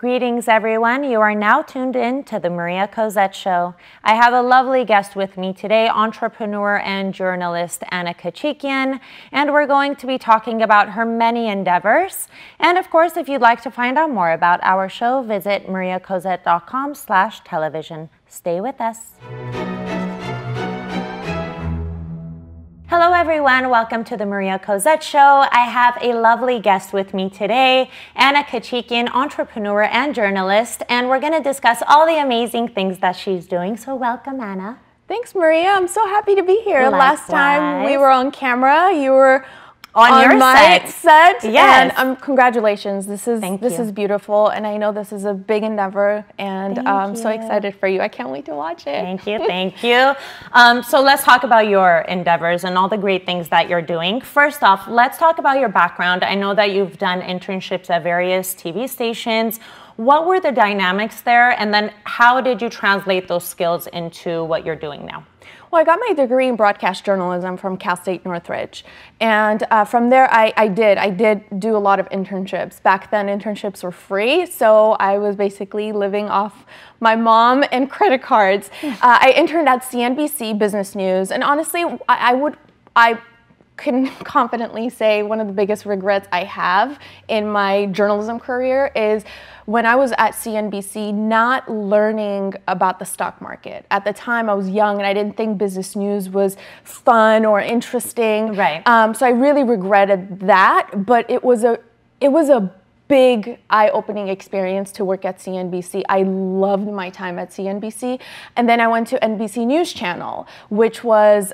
Greetings, everyone. You are now tuned in to the Maria Cozette Show. I have a lovely guest with me today, entrepreneur and journalist Anna Kachikian, and we're going to be talking about her many endeavors. And of course, if you'd like to find out more about our show, visit mariacozette.com/television. Stay with us. Hello everyone, welcome to the Maria Cozette Show. I have a lovely guest with me today, Anna Kachikian, entrepreneur and journalist, and we're going to discuss all the amazing things that she's doing. So welcome, Anna. Thanks, Maria. I'm so happy to be here. Likewise. Last time we were on camera, you were on your my set. Yes. And congratulations. This is beautiful, and I know this is a big endeavor, and I'm so excited for you. I can't wait to watch it. Thank you, thank you. So let's talk about your endeavors and all the great things that you're doing. First off, let's talk about your background. I know that you've done internships at various TV stations. What were the dynamics there, and then how did you translate those skills into what you're doing now? Well, I got my degree in broadcast journalism from Cal State Northridge. And from there, I did do a lot of internships. Back then, internships were free, so I was basically living off my mom and credit cards. I interned at CNBC Business News, and honestly, I can confidently say one of the biggest regrets I have in my journalism career is when I was at CNBC not learning about the stock market. At the time I was young and I didn't think business news was fun or interesting. Right. So I really regretted that, but it was a big eye-opening experience to work at CNBC. I loved my time at CNBC. And then I went to NBC News Channel, which was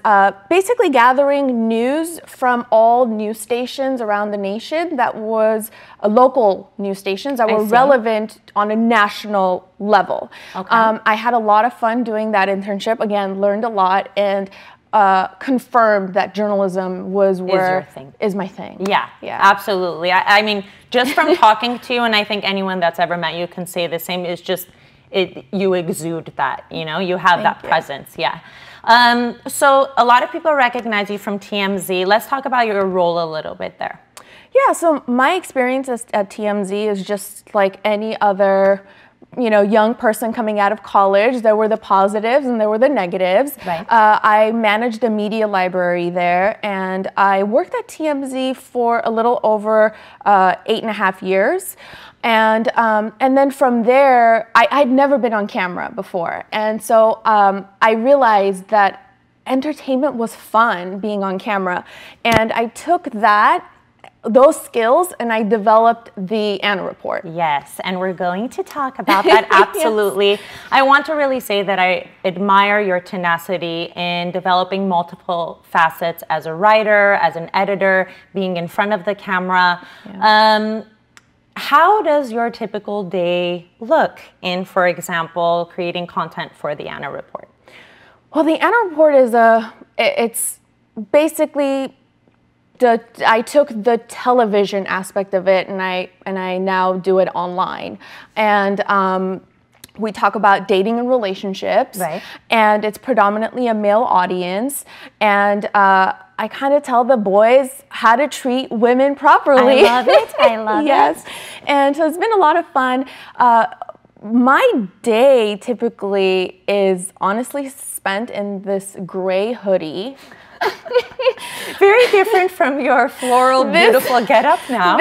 basically gathering news from all news stations around the nation that was local news stations that were relevant on a national level. Okay. I had a lot of fun doing that internship. Again, learned a lot, and confirmed that journalism is my thing. Yeah, absolutely. I mean, just from talking to you, and I think anyone that's ever met you can say the same, is just you exude that, you know, you have that presence. Yeah. So a lot of people recognize you from TMZ. Let's talk about your role a little bit there. Yeah, so my experience at TMZ is just like any other young person coming out of college. There were the positives and there were the negatives. Right. I managed a media library there, and I worked at TMZ for a little over 8.5 years. And then from there, I'd never been on camera before. And so I realized that entertainment was fun being on camera. And I took those skills and I developed the Anna Report. Yes, and we're going to talk about that, absolutely. Yes. I want to really say that I admire your tenacity in developing multiple facets as a writer, as an editor, being in front of the camera. Yeah. How does your typical day look in, for example, creating content for the Anna Report? Well, the Anna Report it's basically I took the television aspect of it and I now do it online. And we talk about dating and relationships. Right. And it's predominantly a male audience. And I kind of tell the boys how to treat women properly. I love it. I love yes. it. And so it's been a lot of fun. My day typically is honestly spent in this gray hoodie. Very different from your floral, beautiful getup now.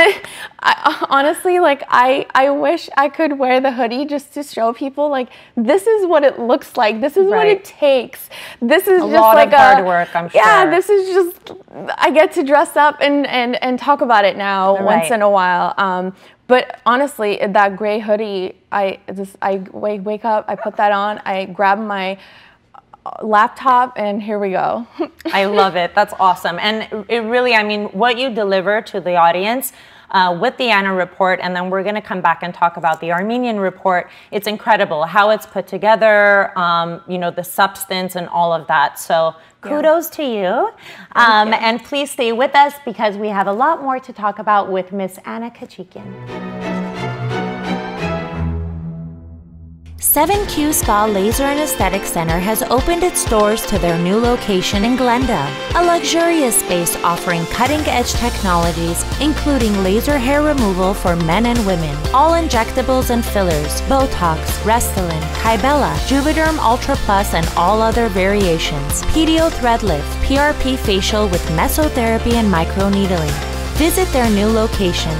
Honestly, like I wish I could wear the hoodie just to show people, like, this is what it looks like. This is what it takes. This is just like a lot of hard work, I'm sure. Yeah, this is just, I get to dress up and talk about it now once in a while. But honestly, that gray hoodie, I wake up, I put that on, I grab my laptop, and here we go. I love it. That's awesome. And it really, I mean, what you deliver to the audience with the Anna Report, and then we're going to come back and talk about the Armenian Report. It's incredible how it's put together, the substance and all of that. So kudos to you. And please stay with us because we have a lot more to talk about with Miss Anna Kachikian. 7Q Spa Laser and Aesthetic Center has opened its doors to their new location in Glendale, a luxurious space offering cutting-edge technologies, including laser hair removal for men and women, all injectables and fillers, Botox, Restylane, Kybella, Juvederm Ultra Plus, and all other variations, PDO thread lift, PRP facial with mesotherapy and microneedling. Visit their new location,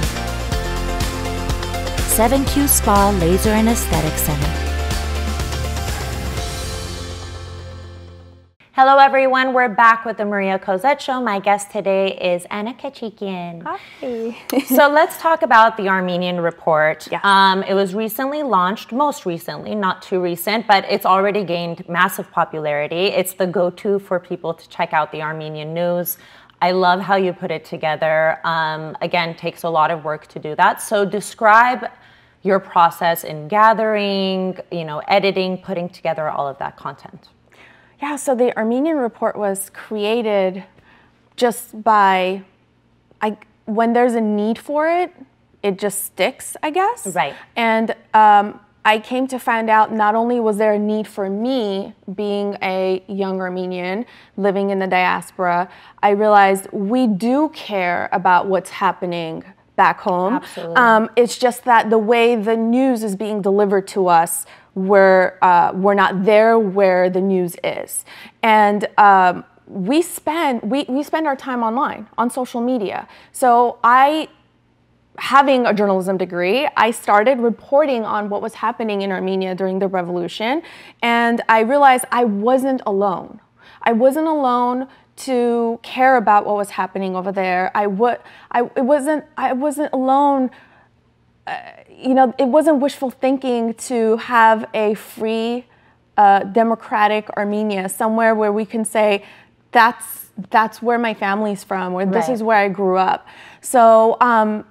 7Q Spa Laser and Aesthetic Center. Hello everyone, we're back with the Maria Cozette Show. My guest today is Anna Kachikian. Hi. So let's talk about the Armenian Report. Yeah. It was recently launched, most recently, not too recent, but it's already gained massive popularity. It's the go-to for people to check out the Armenian news. I love how you put it together. Again, takes a lot of work to do that. So describe your process in gathering, editing, putting together all of that content. Yeah, so the Armenian Report was created just by, when there's a need for it, it just sticks, I guess. Right. And I came to find out not only was there a need for me being a young Armenian living in the diaspora, I realized we do care about what's happening back home. Absolutely. It's just that the way the news is being delivered to us, we're not there where the news is, and we spend our time online on social media. So having a journalism degree, I started reporting on what was happening in Armenia during the revolution, and I realized I wasn't alone. I wasn't alone to care about what was happening over there. I wasn't alone. It wasn't wishful thinking to have a free, democratic Armenia, somewhere where we can say, that's where my family's from, or this is where I grew up. So, and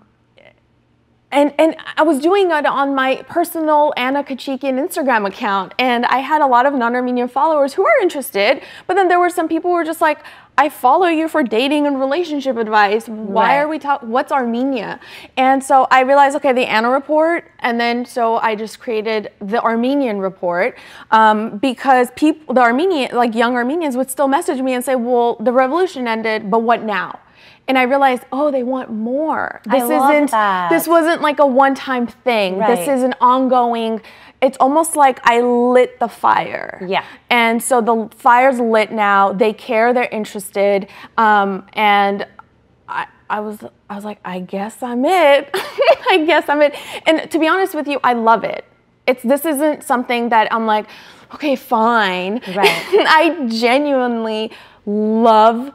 I was doing it on my personal Anna Kachikian Instagram account, and I had a lot of non-Armenian followers who were interested, but then there were some people who were just like, I follow you for dating and relationship advice. Why are we talking? What's Armenia? And so I realized, okay, the Anna Report, and then so I just created the Armenian Report because young Armenians would still message me and say, well, the revolution ended, but what now? And I realized, oh, they want more. This wasn't like a one-time thing. Right. This is an ongoing. It's almost like I lit the fire. Yeah. And so the fire's lit now. They care. They're interested. And I was like, I guess I'm it. I guess I'm it. And to be honest with you, I love it. This isn't something that I'm like, okay, fine. Right. I genuinely love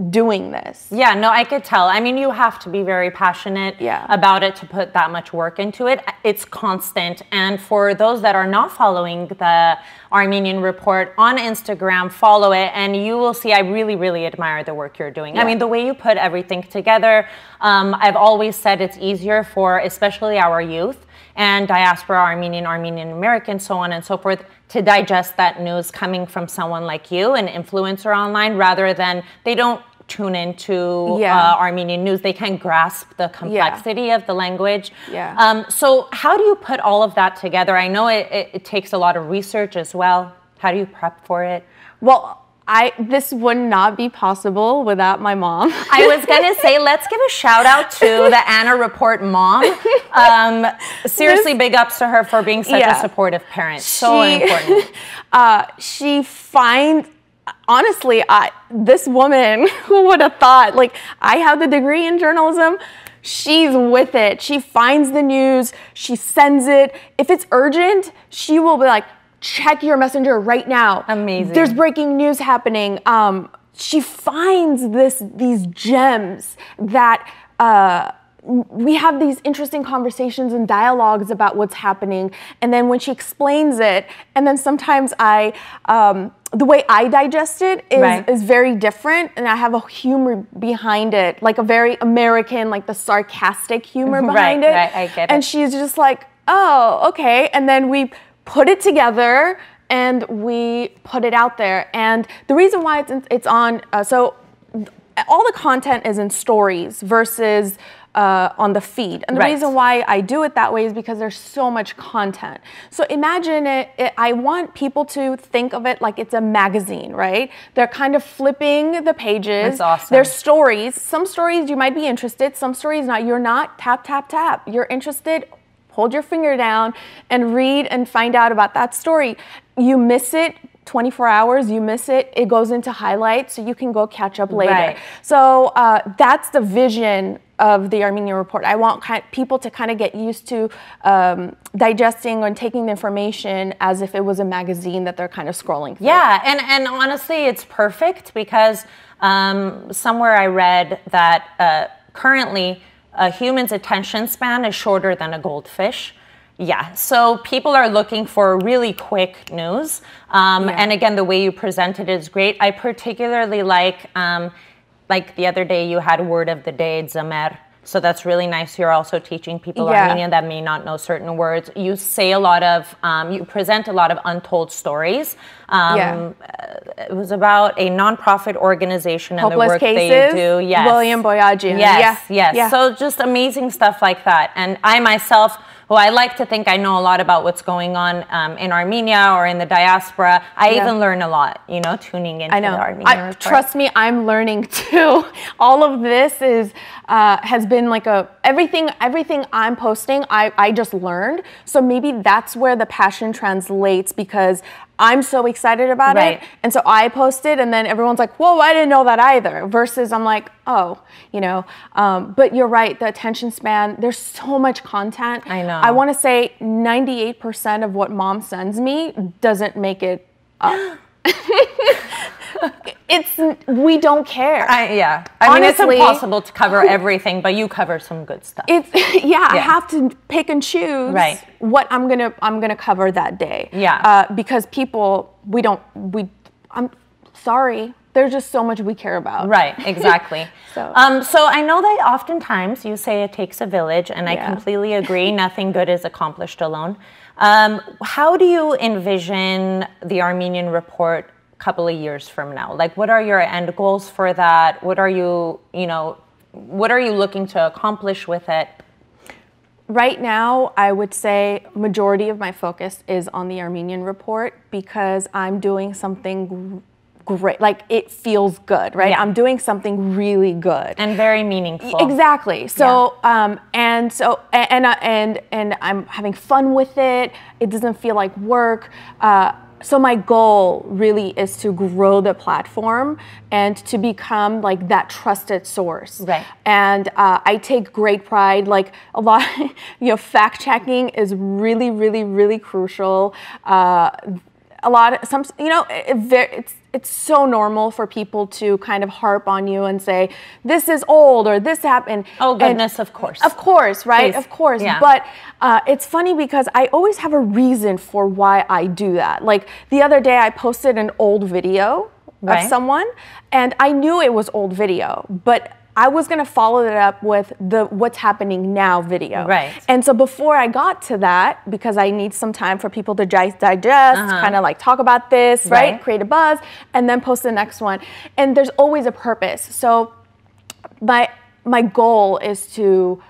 doing this. Yeah, no, I could tell. I mean, you have to be very passionate about it to put that much work into it. It's constant. And for those that are not following the Armenian Report on Instagram, follow it and you will see I really, really admire the work you're doing. I mean, the way you put everything together, I've always said it's easier for especially our youth and diaspora, Armenian American, so on and so forth, to digest that news coming from someone like you, an influencer online, rather than they don't tune into Armenian news. They can grasp the complexity of the language. Yeah. So how do you put all of that together? I know it takes a lot of research as well. How do you prep for it? Well, this would not be possible without my mom. I was gonna say, let's give a shout out to the Anna Report mom. Seriously, big ups to her for being such a supportive parent. So important. She finds, honestly, this woman, who would have thought, like, I have the degree in journalism. She's with it. She finds the news. She sends it. If it's urgent, she will be like, check your messenger right now. Amazing. There's breaking news happening. She finds these gems that we have these interesting conversations and dialogues about what's happening. And then when she explains it, and then sometimes the way I digest it is very different, and I have a humor behind it, like a very American, like the sarcastic humor behind it. Right, I get it. And she's just like, oh, okay. And then we put it together and we put it out there. And the reason why it's on, so all the content is in stories versus on the feed. And the reason why I do it that way is because there's so much content. So imagine I want people to think of it like it's a magazine, right? They're kind of flipping the pages. That's awesome. There's stories. Some stories you might be interested, some stories not. You're not. Tap, tap, tap. You're interested. Hold your finger down and read and find out about that story. You miss it, 24 hours, you miss it, it goes into highlights, so you can go catch up later. Right. So that's the vision of the Armenian Report. I want people to kind of get used to digesting and taking the information as if it was a magazine that they're kind of scrolling through. Yeah, and honestly, it's perfect because somewhere I read that currently a human's attention span is shorter than a goldfish. Yeah, so people are looking for really quick news. And again, the way you presented it is great. I particularly like the other day you had word of the day, Zamer. So that's really nice. You're also teaching people Armenian that may not know certain words. You say a lot of, you present a lot of untold stories. It was about a nonprofit organization and Hopeless the work Cases, they do. Yes. William Boyajian. Yes. So just amazing stuff like that. And I myself, who I like to think I know a lot about what's going on in Armenia or in the diaspora, I even learn a lot, you know, tuning into the Armenian Report. Trust me, I'm learning too. All of this has been like everything I'm posting, I just learned. So maybe that's where the passion translates, because I'm so excited about it. And so I posted and then everyone's like, whoa, I didn't know that either. Versus I'm like, oh, you know, but you're right. The attention span, there's so much content. I know. I want to say 98% of what mom sends me doesn't make it up. We don't care. I mean, honestly, it's impossible to cover everything, but you cover some good stuff. I have to pick and choose what I'm gonna cover that day. Because people, I'm sorry, there's just so much we care about. Right, exactly. So I know that oftentimes you say it takes a village, and I completely agree. Nothing good is accomplished alone. How do you envision the Armenian Report couple of years from now? Like, what are your end goals for that? What are you looking to accomplish with it? Right now, I would say majority of my focus is on the Armenian Report, because I'm doing something great. Like, it feels good, right? I'm doing something really good and very meaningful. Exactly. So and I'm having fun with it. It doesn't feel like work. So my goal really is to grow the platform and to become like that trusted source. Right. And I take great pride. Like a lot, fact checking is really, really, really crucial. It's so normal for people to kind of harp on you and say, this is old or this happened. Oh, goodness, of course. Of course, right? Please. Of course. Yeah. But it's funny because I always have a reason for why I do that. Like the other day I posted an old video of someone and I knew it was old video, but I was going to follow it up with the what's happening now video. Right. And so before I got to that, because I need some time for people to digest, kind of like talk about this, right? Create a buzz, and then post the next one. And there's always a purpose. So my goal is to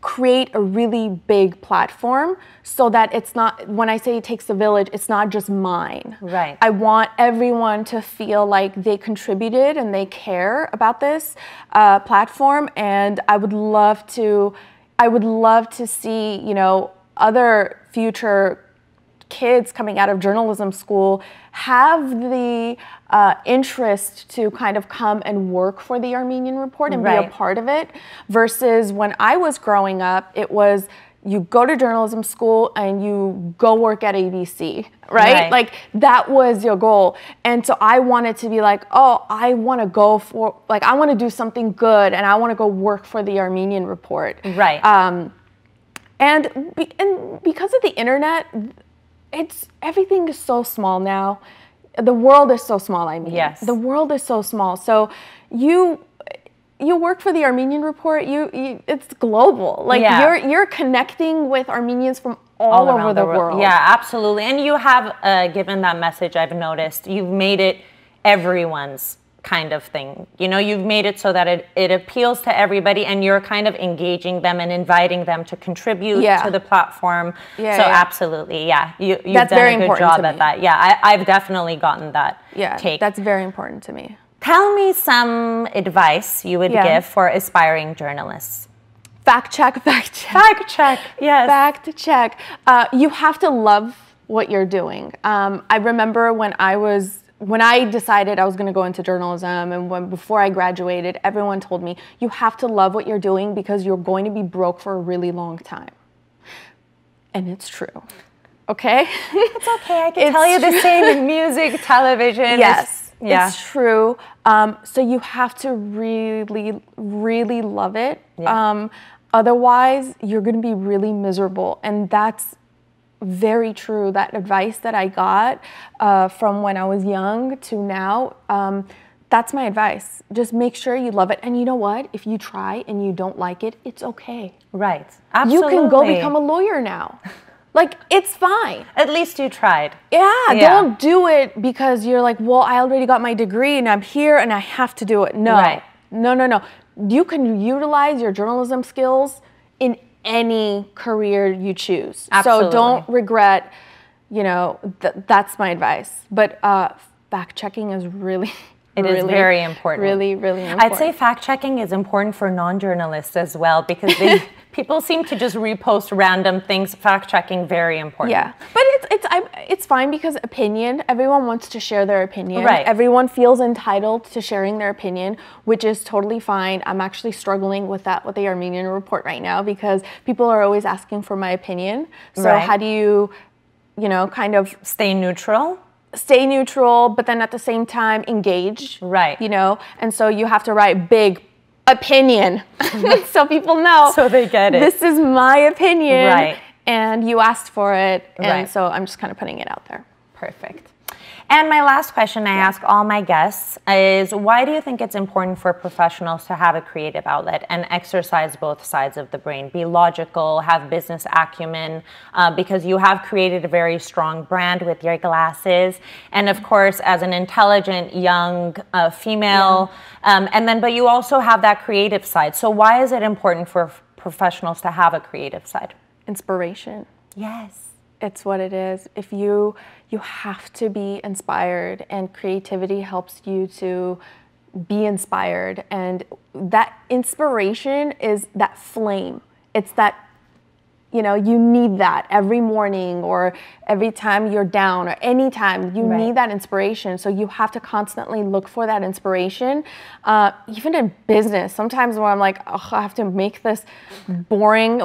create a really big platform so that it's not, when I say it takes a village, it's not just mine. Right. I want everyone to feel like they contributed and they care about this platform. And I would love to see, other future kids coming out of journalism school have the interest to kind of come and work for the Armenian Report and be a part of it, versus when I was growing up, it was you go to journalism school and you go work at ABC, right? Like that was your goal. And so I wanted to be like, oh, I want to go for, like, I want to do something good and I want to go work for the Armenian Report. Right. And because of the internet, everything is so small now. The world is so small, I mean. Yes. The world is so small. So you work for the Armenian Report, it's global. Like you're connecting with Armenians from all over the world. Yeah, absolutely. And you have given that message, I've noticed. You've made it everyone's kind of thing. You know, you've made it so that it appeals to everybody, and you're kind of engaging them and inviting them to contribute to the platform. Absolutely, you've that's done very a good important job to at me. that. Yeah, I've definitely gotten that take. That's very important to me. Tell me some advice you would give for aspiring journalists. Fact check, fact check. Fact check, yes. Fact check. You have to love what you're doing. I remember when I decided I was going to go into journalism, and before I graduated, everyone told me, you have to love what you're doing because you're going to be broke for a really long time. And it's true. Okay? It's okay. I can tell you the same in music, television. Yes. It's true. So you have to really, really love it. Otherwise, you're going to be really miserable. And that's very true. That advice that I got from when I was young to now, that's my advice. Just make sure you love it. And you know what? If you try and you don't like it, it's okay. Right. Absolutely. You can go become a lawyer now. Like, it's fine. At least you tried. Yeah, don't do it because you're like, well, I already got my degree and I'm here and I have to do it. No, no. You can utilize your journalism skills in any career you choose. Absolutely. So don't regret, that's my advice. But fact checking is really... It is very important. Really, really important. I'd say fact-checking is important for non-journalists as well, because people seem to just repost random things. Fact-checking, very important. Yeah, but it's fine because opinion, everyone wants to share their opinion. Right. Everyone feels entitled to sharing their opinion, which is totally fine. I'm actually struggling with that with the Armenian report right now because people are always asking for my opinion. So how do you, kind of... Stay neutral, but then at the same time engage. Right. And so you have to write big opinion so people know. So they get it. This is my opinion. Right. And you asked for it. And so I'm just kind of putting it out there. Perfect. And my last question I ask all my guests is, why do you think it's important for professionals to have a creative outlet and exercise both sides of the brain, be logical, have business acumen, because you have created a very strong brand with your glasses, and of course, as an intelligent young female, but you also have that creative side. So why is it important for professionals to have a creative side? Inspiration. Yes. It's what it is. If you have to be inspired, and creativity helps you to be inspired. And that inspiration is that flame. It's that, you need that every morning or every time you're down or anytime you need that inspiration. So you have to constantly look for that inspiration. Even in business, sometimes when I'm like, oh, I have to make this boring,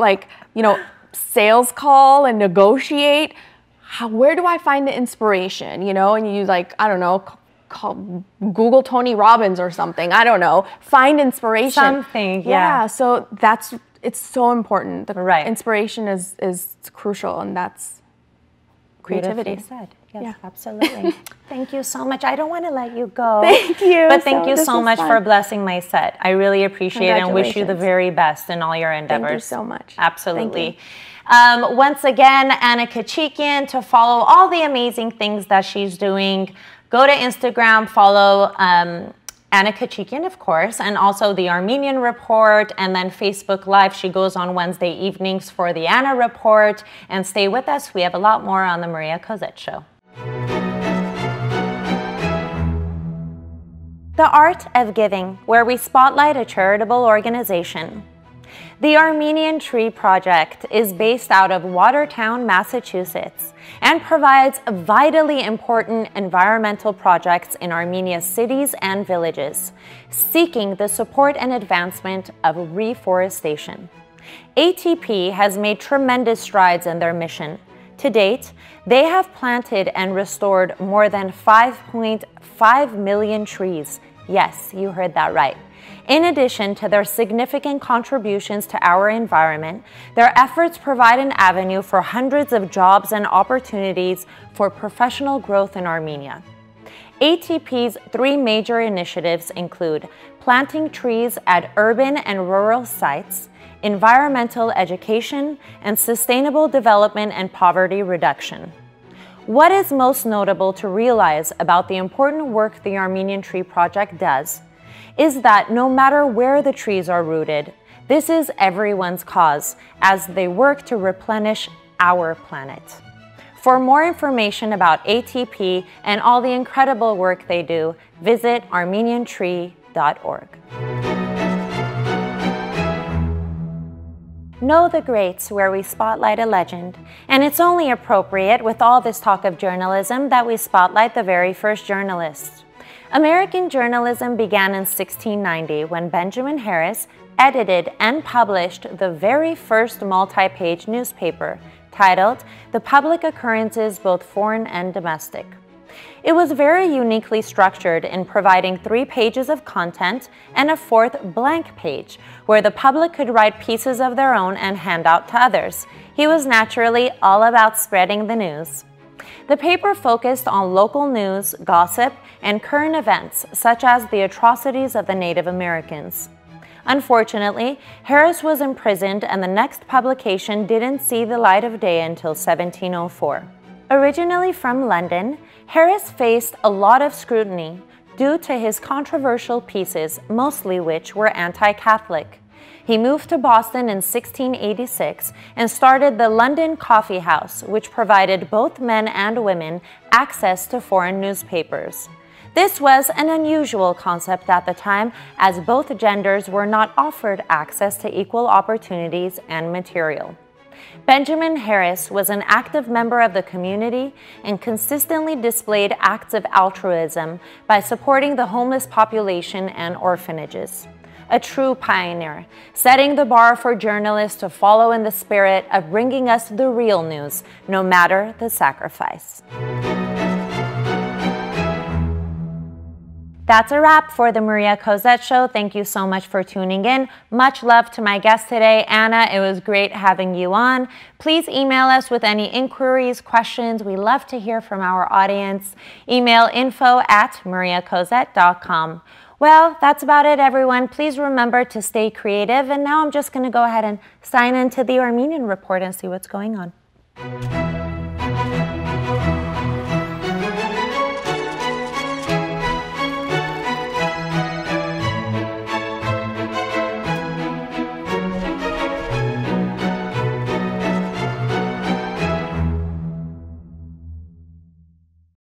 sales call and negotiate. Where do I find the inspiration? And you call Google Tony Robbins or something. I don't know. Find inspiration. Something, yeah. So it's so important. The inspiration is crucial, and that's creativity. Said. Yes, absolutely. Thank you so much. I don't want to let you go. Thank you. But thank you so much for blessing my set. I really appreciate it and wish you the very best in all your endeavors. Thank you so much. Absolutely. Once again, Anna Kachikian, to follow all the amazing things that she's doing, go to Instagram, follow Anna Kachikian, of course, and also the Armenian Report, and then Facebook Live. She goes on Wednesday evenings for the Anna Report. And stay with us. We have a lot more on the Maria Cozette Show. The Art of Giving, where we spotlight a charitable organization. The Armenian Tree Project is based out of Watertown, Massachusetts, and provides vitally important environmental projects in Armenia's cities and villages, seeking the support and advancement of reforestation. ATP has made tremendous strides in their mission. To date, they have planted and restored more than 5.5 million trees. Yes, you heard that right. In addition to their significant contributions to our environment, their efforts provide an avenue for hundreds of jobs and opportunities for professional growth in Armenia. ATP's three major initiatives include planting trees at urban and rural sites, environmental education, and sustainable development and poverty reduction. What is most notable to realize about the important work the Armenian Tree Project does is that no matter where the trees are rooted, this is everyone's cause as they work to replenish our planet. For more information about ATP and all the incredible work they do, visit armeniantree.org. Know the Greats, where we spotlight a legend. And it's only appropriate with all this talk of journalism that we spotlight the very first journalists. American journalism began in 1690 when Benjamin Harris edited and published the very first multi-page newspaper, titled The Public Occurrences Both Foreign and Domestic. It was very uniquely structured in providing 3 pages of content and a 4th blank page, where the public could write pieces of their own and hand out to others. He was naturally all about spreading the news. The paper focused on local news, gossip, and current events, such as the atrocities of the Native Americans. Unfortunately, Harris was imprisoned and the next publication didn't see the light of day until 1704. Originally from London, Harris faced a lot of scrutiny due to his controversial pieces, mostly which were anti-Catholic. He moved to Boston in 1686 and started the London Coffee House, which provided both men and women access to foreign newspapers. This was an unusual concept at the time, as both genders were not offered access to equal opportunities and material. Benjamin Harris was an active member of the community and consistently displayed acts of altruism by supporting the homeless population and orphanages. A true pioneer, setting the bar for journalists to follow in the spirit of bringing us the real news, no matter the sacrifice. That's a wrap for the Maria Cozette Show. Thank you so much for tuning in. Much love to my guest today, Anna. It was great having you on. Please email us with any inquiries, questions. We love to hear from our audience. Email info@mariacozette.com. Well, that's about it, everyone. Please remember to stay creative. And now I'm just going to go ahead and sign into the Armenian Report and see what's going on.